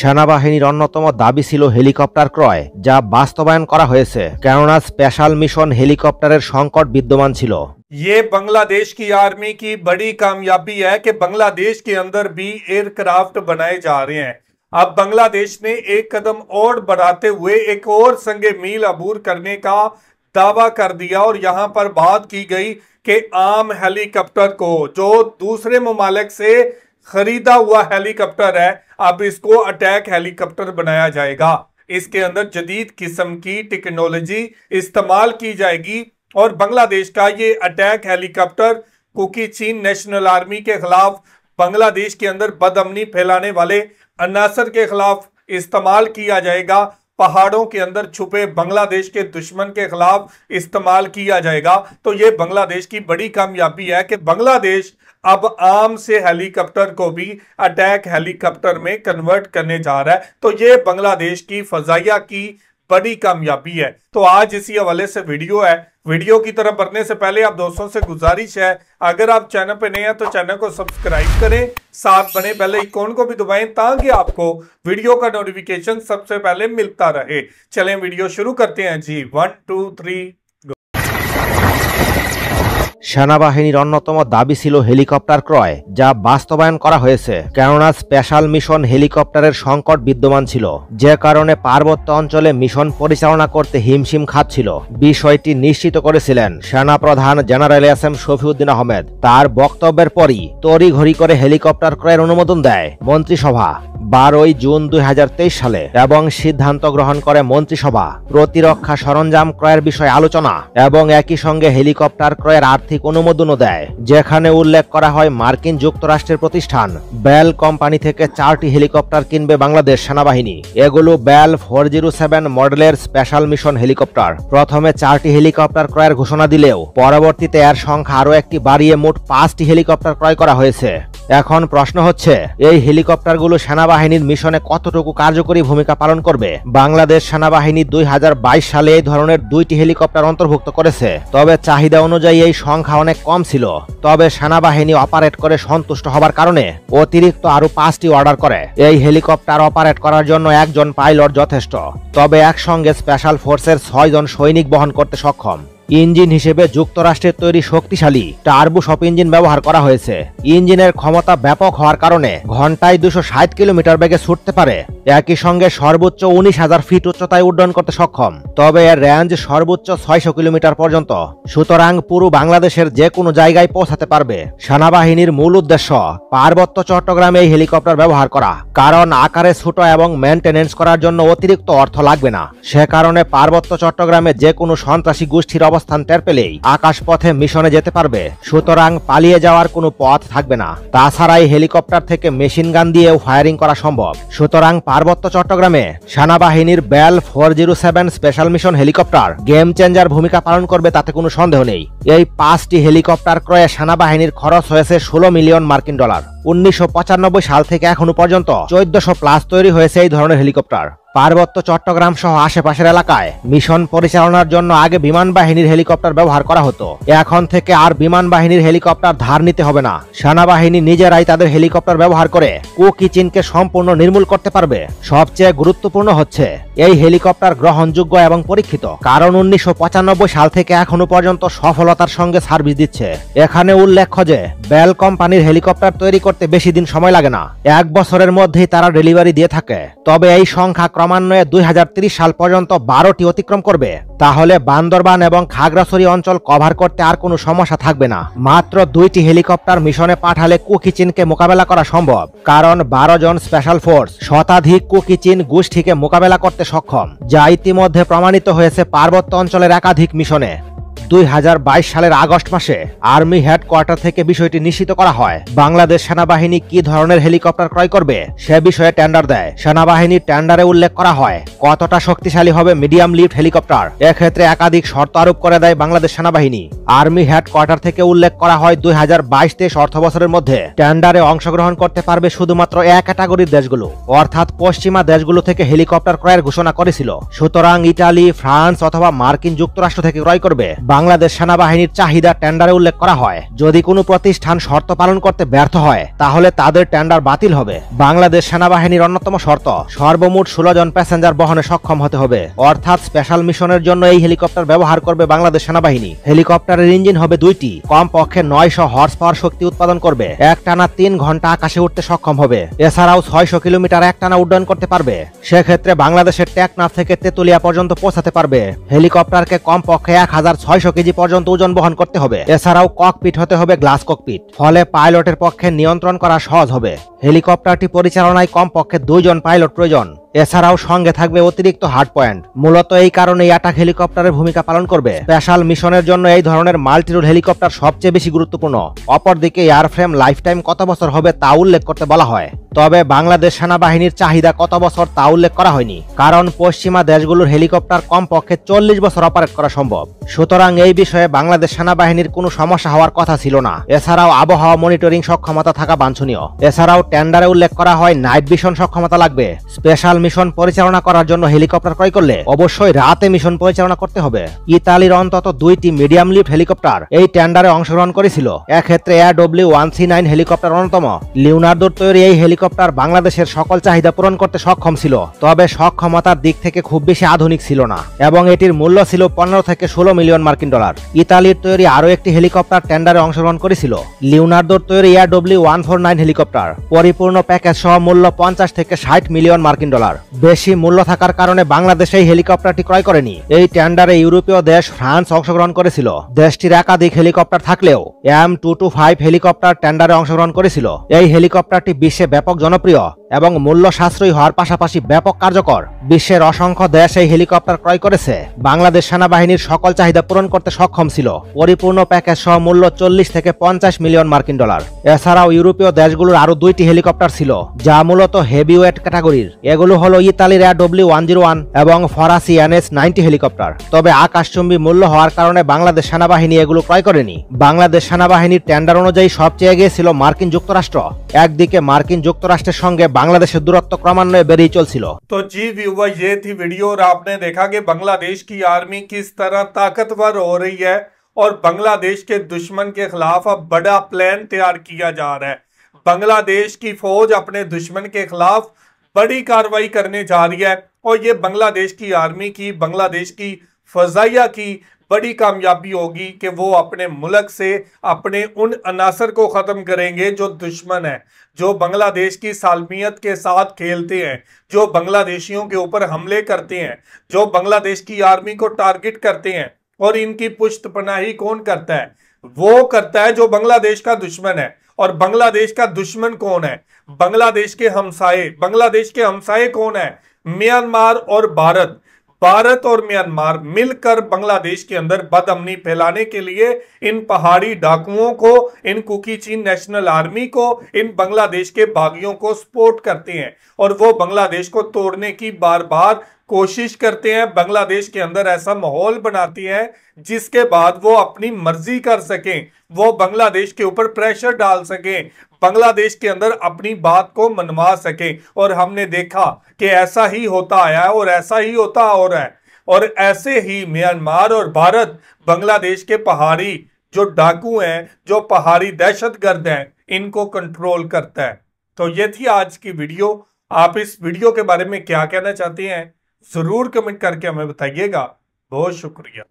সেনাবাহিনীর অন্যতম দাবি ছিল হেলিকপ্টার ক্রয়, যা বাস্তবায়ন করা হয়েছে, কেননা স্পেশাল মিশন হেলিকপ্টারের সংকট বিদ্যমান ছিল। ये बांग्लादेश की आर्मी की बड़ी कामयाबी है कि बांग्लादेश के अंदर भी एयरक्राफ्ट बनाए जा रहे हैं। अब बांग्लादेश ने एक कदम और बढ़ाते हुए एक और संगे मील अबूर करने का दावा कर दिया और यहां पर बात की गई कि आम हेलीकॉप्टर को, जो दूसरे ममालिक से खरीदा हुआ हेलीकॉप्टर है, अब इसको अटैक हेलीकॉप्टर बनाया जाएगा। इसके अंदर जदीद किस्म की टेक्नोलॉजी इस्तेमाल की जाएगी और बांग्लादेश का ये अटैक हेलीकॉप्टर कुकी चीन नेशनल आर्मी के खिलाफ, बांग्लादेश के अंदर बदअमनी फैलाने वाले अनासर के खिलाफ इस्तेमाल किया जाएगा। पहाड़ों के अंदर छुपे बांग्लादेश के दुश्मन के खिलाफ इस्तेमाल किया जाएगा। तो ये बांग्लादेश की बड़ी कामयाबी है कि बांग्लादेश अब आम से हेलीकॉप्टर को भी अटैक हेलीकॉप्टर में कन्वर्ट करने जा रहा है। तो ये बांग्लादेश की फजाइया की बड़ी कामयाबी है। तो आज इसी हवाले से वीडियो है। वीडियो की तरफ बढ़ने से पहले आप दोस्तों से गुजारिश है, अगर आप चैनल पे नए हैं तो चैनल को सब्सक्राइब करें, साथ बने बेल आइकॉन को भी दबाएं ताकि आपको वीडियो का नोटिफिकेशन सबसे पहले मिलता रहे। चलें वीडियो शुरू करते हैं जी। 1 2 3। সেনাবাহিনীর অন্যতম দাবি ছিল হেলিকপ্টার ক্রয়, যা বাস্তবায়ন করা হয়েছে, কেননা স্পেশাল মিশন হেলিকপ্টারের সংকট বিদ্যমান ছিল, যে কারণে পার্বত্য অঞ্চলে মিশন পরিচালনা করতে হিমশিম খাচ্ছিল। বিষয়টি নিশ্চিত করেছিলেন সেনাপ্রধান জেনারেল এসএম শফিউদ্দিন আহমেদ। তার বক্তব্যের পরই তড়িঘড়ি করে হেলিকপ্টার ক্রয়ের অনুমোদন দেয় মন্ত্রিসভা 12 জুন 2023 সালে এবং সিদ্ধান্ত গ্রহণ করে মন্ত্রিসভা প্রতিরক্ষা সরঞ্জাম ক্রয়ের বিষয়ে আলোচনা এবং একই সঙ্গে হেলিকপ্টার ক্রয়ের আর্থিক অনুমোদনও দেয়, যেখানে উল্লেখ করা হয় মার্কিন যুক্তরাষ্ট্রের প্রতিষ্ঠান বেল কোম্পানি থেকে 4টি হেলিকপ্টার কিনবে বাংলাদেশ সেনাবাহিনী। এগুলো বেল 407 মডেলের স্পেশাল মিশন হেলিকপ্টার। প্রথমে 4টি হেলিকপ্টার ক্রয়ের ঘোষণা দিলেও পরবর্তীতে এর সংখ্যা আরও একটি বাড়িয়ে মোট 5টি হেলিকপ্টার ক্রয় করা হয়েছে। এখন প্রশ্ন হচ্ছে, এই হেলিকপ্টারগুলো সেনাবাহিনীর মিশনে কতটুকু কার্যকরী ভূমিকা পালন করবে? বাংলাদেশ সেনাবাহিনী 2022 সালে এই ধরনের 2টি হেলিকপ্টার অন্তর্ভুক্ত করেছে, তবে চাহিদা অনুযায়ী এই সংখ্যা অনেক কম ছিল। তবে সেনাবাহিনী অপারেট করে সন্তুষ্ট হবার কারণে অতিরিক্ত আরো 5টি অর্ডার করে। এই হেলিকপ্টার অপারেট করার জন্য একজন পাইলট যথেষ্ট, তবে একসঙ্গে স্পেশাল ফোর্সের 6 জন সৈনিক বহন করতে সক্ষম। ইঞ্জিন হিসেবে যুক্তরাষ্ট্রের তৈরি শক্তিশালী টার্বোশপ ইঞ্জিন ব্যবহার করা হয়েছে। ইঞ্জিনের ক্ষমতা ব্যাপক হওয়ার কারণে ঘন্টায় 260 কিলোমিটার বেগে ছুটতে পারে। একই সঙ্গে সর্বোচ্চ 19,000 ফিট উচ্চতায় উড্ডয়ন করতে সক্ষম, তবে এর রেঞ্জ সর্বোচ্চ 600 কিলোমিটার পর্যন্ত। সুতরাং পুরো বাংলাদেশের যে কোনো জায়গায় পৌঁছাতে পারবে। সেনাবাহিনীর মূল উদ্দেশ্য পার্বত্য চট্টগ্রামে এই হেলিকপ্টার ব্যবহার করা, কারণ আকারে ছোট এবং মেনটেনেন্স করার জন্য অতিরিক্ত অর্থ লাগবে না। সে কারণে পার্বত্য চট্টগ্রামে যে কোনো সন্ত্রাসী গোষ্ঠীর অবস্থান টের পেলেই আকাশপথে মিশনে যেতে পারবে। সুতরাং পালিয়ে যাওয়ার কোনো পথ থাকবে না। তাছাড়া এই হেলিকপ্টার থেকে মেশিন গান দিয়েও ফায়ারিং করা সম্ভব। সুতরাং পার্বত্য চট্টগ্রামে সেনাবাহিনীর Bell 407 special mission helicopter game changer ভূমিকা পালন করবে, তাতে কোনো সন্দেহ নেই। এই 5টি হেলিকপ্টার ক্রয়ে সেনাবাহিনীর খরচ হয়েছে 16 মিলিয়ন মার্কিন ডলার। 1995 সাল থেকে এখনো পর্যন্ত 1400+ তৈরি হয়েছে এই ধরনের হেলিকপ্টার। পার্বত্য চট্টগ্রাম সহ আশেপাশের এলাকায় মিশন পরিচালনার জন্য আগে বিমান বাহিনীর হেলিকপ্টার ব্যবহার করা হতো। এখন থেকে আর বিমান বাহিনীর হেলিকপ্টার ধার নিতে হবে না। সেনাবাহিনী নিজেরাই তাদের হেলিকপ্টার ব্যবহার করে কুকি চীনকে সম্পূর্ণ নির্মূল করতে পারবে। সবচেয়ে গুরুত্বপূর্ণ হচ্ছে এই হেলিকপ্টার গ্রহণযোগ্য এবং পরীক্ষিত, কারণ 1995 সাল থেকে এখনো পর্যন্ত সফলতার সঙ্গে সার্ভিস দিচ্ছে। এখানে উল্লেখ্য যে বেল কোম্পানির হেলিকপ্টার তৈরি করতে বেশি দিন সময় লাগে না, 1 বছরের মধ্যেই তারা ডেলিভারি দিয়ে থাকে। তবে এই সংখ্যা ক্রমান্বয়ে 2030 সাল পর্যন্ত 12টি অতিক্রম করবে। তাহলে বান্দরবান এবং খাগড়াছড়ি অঞ্চল কভার করতে আর কোনো সমস্যা থাকবে না। মাত্র 2টি হেলিকপ্টার মিশনে পাঠালে কুকি চীনকে মোকাবেলা করা সম্ভব, কারণ 12 জন স্পেশাল ফোর্স শতাধিক কুকি চীন গোষ্ঠীকে মোকাবেলা করতে সক্ষম, যা ইতিমধ্যে প্রমাণিত হয়েছে পার্বত্য অঞ্চলের একাধিক মিশনে। 2022 সালের আগস্ট মাসে আর্মি হেডকোয়ার্টার থেকে বিষয়টি নিশ্চিত করা হয়। বাংলাদেশ সেনাবাহিনী কি ধরনের হেলিকপ্টার ক্রয় করবে সে বিষয়ে টেন্ডার দেয়। সেনাবাহিনীর টেন্ডারে উল্লেখ করা হয় কতটা শক্তিশালী হবে মিডিয়াম লিফট হেলিকপ্টার। এক্ষেত্রে একাধিক শর্ত আরোপ করে দেয় বাংলাদেশ সেনাবাহিনী। আর্মি হেডকোয়ার্টার থেকে উল্লেখ করা হয় 2022-23 অর্থ বছরের মধ্যে টেন্ডারে অংশগ্রহণ করতে পারবে শুধুমাত্র এক ক্যাটাগরির দেশগুলো, অর্থাৎ পশ্চিমা দেশগুলো থেকে হেলিকপ্টার ক্রয়ের ঘোষণা করেছিল। সুতরাং ইটালি, ফ্রান্স অথবা মার্কিন যুক্তরাষ্ট্র থেকে ক্রয় করবে বাংলাদেশ সেনাবাহিনীর চাহিদা টেন্ডারে উল্লেখ করা হয়। যদি কোনো প্রতিষ্ঠান শর্ত পালন করতে ব্যর্থ হয় তাহলে তাদের টেন্ডার বাতিল হবে। বাংলাদেশ সেনাবাহিনীর অন্যতম শর্ত সর্বমোট 16 জন প্যাসেঞ্জার বহনে সক্ষম হতে হবে, অর্থাৎ স্পেশাল মিশনের জন্য এই হেলিকপ্টার ব্যবহার করবে বাংলাদেশ সেনাবাহিনী। হেলিকপ্টারের ইঞ্জিন হবে 2টি, কমপক্ষে 900 হর্স পাওয়ার শক্তি উৎপাদন করবে, একটানা 3 ঘন্টা আকাশে উঠতে সক্ষম হবে। এছাড়াও 600 কিলোমিটার একটানা উড্ডয়ন করতে পারবে। সেক্ষেত্রে বাংলাদেশের টেকনাফ থেকে তেতুলিয়া পর্যন্ত পৌঁছাতে পারবে। হেলিকপ্টারকে কমপক্ষে 1600 কেজি পর্যন্ত ওজন বহন করতে হবে। এছাড়াও ককপিট হতে হবে গ্লাস ককপিট, ফলে পাইলটের পক্ষে নিয়ন্ত্রণ করা সহজ হবে। হেলিকপ্টারটি পরিচালনায় কমপক্ষে 2 জন পাইলট প্রয়োজন। এছাড়াও সঙ্গে থাকবে অতিরিক্ত হার্ড পয়েন্ট। মূলত এই কারণে অ্যাটাক হেলিকপ্টারের ভূমিকা পালন করবে। স্পেশাল মিশনের জন্য এই ধরনের মাল্টিরোল হেলিকপ্টার সবচেয়ে বেশি গুরুত্বপূর্ণ। অপরদিকে এয়ারফ্রেম লাইফ টাইম কত বছর হবে তা উল্লেখ করতে বলা হয়, তবে বাংলাদেশ সেনাবাহিনীর চাহিদা কত বছর তা উল্লেখ করা হয়নি, কারণ পশ্চিমা দেশগুলোর হেলিকপ্টার কমপক্ষে 40 বছর অপারেট করা সম্ভব। সুতরাং এই বিষয়ে বাংলাদেশ সেনাবাহিনীর কোনো সমস্যা হওয়ার কথা ছিল না। এছাড়াও আবহাওয়া মনিটরিং সক্ষমতা থাকা বাঞ্ছনীয়। এছাড়াও টেন্ডারে উল্লেখ করা হয় নাইট ভিশন সক্ষমতা লাগবে। স্পেশাল মিশন পরিচালনা করার জন্য হেলিকপ্টার ক্রয় করলে অবশ্যই রাতে মিশন পরিচালনা করতে হবে। ইতালির অন্তত 2টি মিডিয়াম লিফট হেলিকপ্টার এই টেন্ডারে অংশগ্রহণ করেছিল। এক্ষেত্রে AW139 হেলিকপ্টার অন্যতম। লিওনার্দোর তৈরি এই হেলিকপ্টার বাংলাদেশের সকল চাহিদা পূরণ করতে সক্ষম ছিল, তবে সক্ষমতার দিক থেকে খুব বেশি আধুনিক ছিল না এবং এটির মূল্য ছিল 15 থেকে 16 মিলিয়ন মার্কিন ডলার। ইতালির তৈরি আরও একটি হেলিকপ্টার টেন্ডারে অংশগ্রহণ করেছিল, লিওনার্দোর তৈরি AW149 হেলিকপ্টার। পরিপূর্ণ প্যাকেজ সহ মূল্য 50 থেকে 60 মিলিয়ন মার্কিন ডলার। বেশি মূল্য থাকার কারণে বাংলাদেশ এই হেলিকপ্টারটি ক্রয় করেনি। এই টেন্ডারে ইউরোপীয় দেশ ফ্রান্স অংশগ্রহণ করেছিল। দেশটির একাধিক হেলিকপ্টার থাকলেও M225 হেলিকপ্টার টেন্ডারে অংশগ্রহণ করেছিল। এই হেলিকপ্টারটি বিশ্বে ব্যাপক জনপ্রিয় এবং মূল্য সাশ্রয়ী হওয়ার পাশাপাশি ব্যাপক কার্যকর। বিশ্বের অসংখ্য দেশ এই হেলিকপ্টার ক্রয় করেছে। বাংলাদেশ সেনাবাহিনীর সকল চাহিদা পূরণ করতে সক্ষম ছিল। পরিপূর্ণ প্যাকেজ সহ মূল্য 40 থেকে 50 মিলিয়ন মার্কিন ডলার। এছাড়াও ইউরোপীয় দেশগুলোর আরো 2টি হেলিকপ্টার ছিল যা মূলত হেভিওয়েট ক্যাটাগরির। এগুলো হলো ইতালির AW101 এবং ফরাসি NH90 হেলিকপ্টার। তবে আকাশচুম্বী মূল্য হওয়ার কারণে বাংলাদেশ সেনাবাহিনী এগুলো ক্রয় করেনি। বাংলাদেশ সেনাবাহিনীর টেন্ডার অনুযায়ী সবচেয়ে এগিয়ে ছিল মার্কিন যুক্তরাষ্ট্র। একদিকে মার্কিন যুক্তরাষ্ট্রের সঙ্গে বাংলাদেশের দূরত্ব ক্রমান্বয়ে বেড়েই চলছিল। तो जी व्यूवर, ये थी वीडियो और आपने देखा कि बांग्लादेश की आर्मी किस तरह ताकतवर हो रही है और बांग्लादेश के दुश्मन के खिलाफ अब बड़ा प्लान तैयार किया जा रहा है। बांग्लादेश की फौज अपने दुश्मन के खिलाफ बड़ी कार्रवाई करने जा रही है और ये बांग्लादेश की आर्मी की, बांग्लादेश की फजाइया की बड़ी कामयाबी होगी कि वो अपने मुल्क से अपने उन अनासर को खत्म करेंगे जो दुश्मन है, जो बांग्लादेश की सालमियत के साथ खेलते हैं, जो बांग्लादेशियों के ऊपर हमले करते हैं, जो बांग्लादेश की आर्मी को टारगेट करते हैं। और इनकी पुष्टपनाही कौन करता है? वो करता है जो बांग्लादेश का दुश्मन है। और बांग्लादेश का दुश्मन कौन है? बांग्लादेश के हमसाये। बांग्लादेश के हमसाये कौन है? म्यांमार और भारत। भारत और म्यांमार मिलकर बांग्लादेश के अंदर बदअमनी फैलाने के लिए इन पहाड़ी डाकुओं को, इन कुकी चीन नेशनल आर्मी को, इन बांग्लादेश के बागियों को सपोर्ट करते हैं और वो बांग्लादेश को तोड़ने की बार बार कोशिश करते हैं। बांग्लादेश के अंदर ऐसा माहौल बनाती हैं जिसके बाद वो अपनी मर्जी कर सकें, वो बांग्लादेश के ऊपर प्रेशर डाल सकें, बांग्लादेश के अंदर अपनी बात को मनवा सकें। और हमने देखा कि ऐसा ही होता आया है और ऐसा ही होता हो रहा है। और ऐसे ही म्यांमार और भारत बांग्लादेश के पहाड़ी जो डाकू हैं, जो पहाड़ी दहशतगर्द हैं, इनको कंट्रोल करता है। तो ये थी आज की वीडियो। आप इस वीडियो के बारे में क्या कहना चाहते हैं जरूर कमेंट करके हमें बताइएगा। बहुत शुक्रिया।